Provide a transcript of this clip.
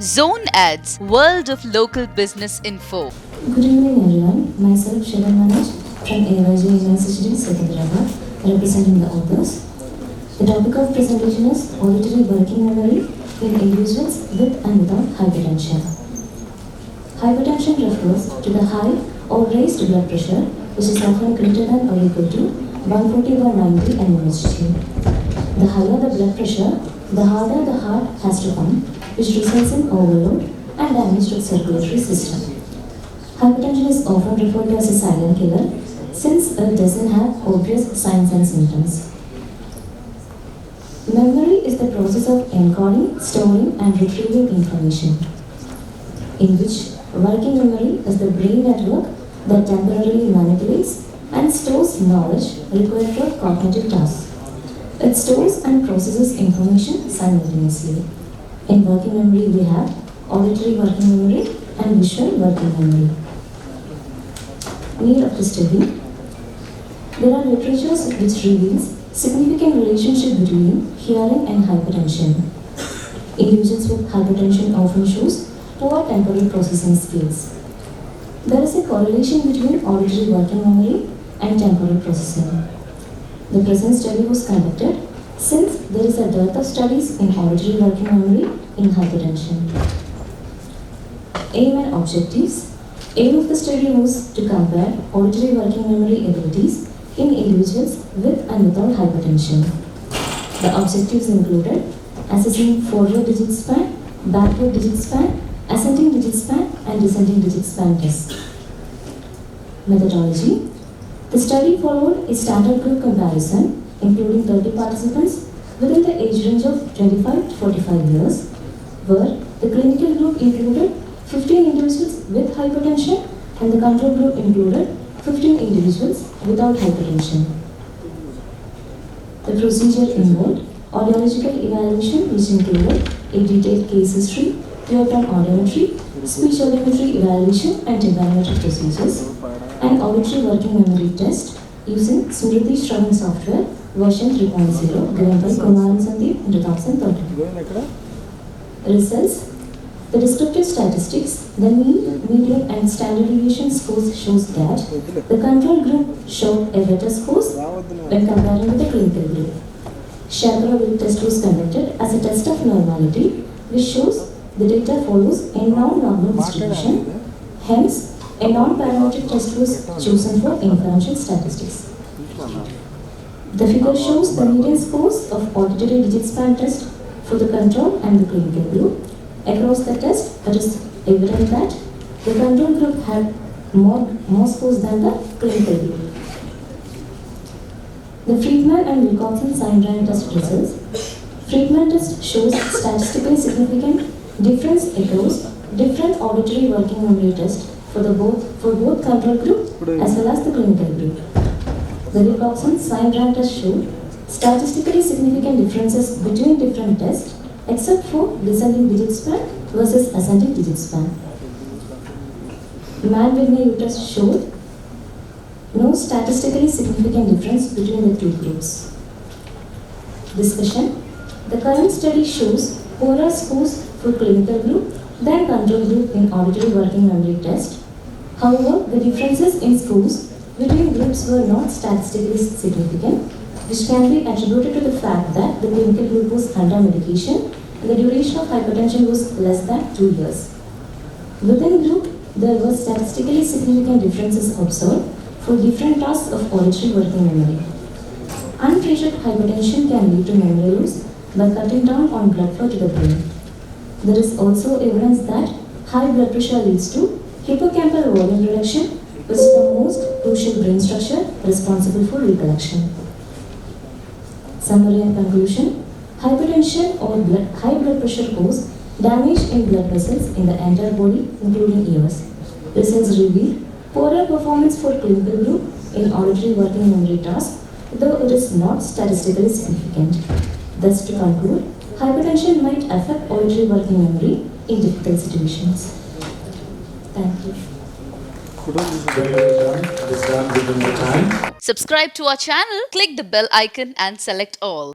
Zone Ads, World of Local Business Info. Good evening everyone, myself Shivan Manoj from AYG University, Secunderabad, representing the authors. The topic of presentation is auditory working memory in individuals with and without hypertension. Hypertension refers to the high or raised blood pressure which is often greater than or equal to 140/90 mmHg. The higher the blood pressure, the harder the heart has to pump, which results in overload and damage to the circulatory system. Hypertension is often referred to as a silent killer since it doesn't have obvious signs and symptoms. Memory is the process of encoding, storing and retrieving information, in which working memory is the brain network that temporarily manipulates and stores knowledge required for cognitive tasks. It stores and processes information simultaneously. In working memory, we have auditory working memory and visual working memory. Need of the study. There are literatures which reveals significant relationship between hearing and hypertension. Individuals with hypertension often shows poor temporal processing skills. There is a correlation between auditory working memory and temporal processing. The present study was conducted since there is a dearth of studies in auditory working memory in hypertension. Aim and objectives. Aim of the study was to compare auditory working memory abilities in individuals with and without hypertension. The objectives included assessing forward digit span, backward digit span, ascending digit span and descending digit span tests. Methodology. The study followed a standard group comparison, including 30 participants within the age range of 25 to 45 years, where the clinical group included 15 individuals with hypertension and the control group included 15 individuals without hypertension. The procedure involved audiological evaluation, which included a detailed case history, ear-tone audiometry, speech audiometry evaluation and tympanometric procedures, and auditory working memory test using Smriti Shravan software version 3.0 given by Kumar and Sandeep in 2013. Results. The descriptive statistics, the mean, median and standard deviation scores shows that the control group showed a better scores when comparing with the clinical group. Shankara test was conducted as a test of normality, which shows the data follows a non-normal distribution. Hence, a non-parametric test was chosen for inferential statistics. The figure shows the median scores of auditory digit span test for the control and the clinical group. Across the test, it is evident that the control group had more scores than the clinical group. The Friedman and Wilcoxon sign rank test results. Friedman test shows statistically significant difference across different auditory working memory tests for both control group as well as the clinical group. The Wilcoxon sign rank test showed statistically significant differences between different tests except for descending digit span versus ascending digit span. Mann-Whitney test showed no statistically significant difference between the two groups. Discussion. The current study shows poorer scores for clinical group than control group in auditory working memory test. However, the differences in scores between groups were not statistically significant, which can be attributed to the fact that the clinical group was under medication and the duration of hypertension was less than 2 years. Within group, there were statistically significant differences observed for different tasks of auditory working memory. Untreated hypertension can lead to memory loss by cutting down on blood flow to the brain. There is also evidence that high blood pressure leads to hippocampal volume reduction, which is the most crucial brain structure responsible for recollection. Summary and conclusion. Hypertension or high blood pressure cause damage in blood vessels in the entire body, including ears. Results reveal poorer performance for clinical group in auditory working memory task, though it is not statistically significant. Thus, to conclude, hypertension might affect auditory working memory in difficult situations. Thank you. Subscribe to our channel, click the bell icon and select all.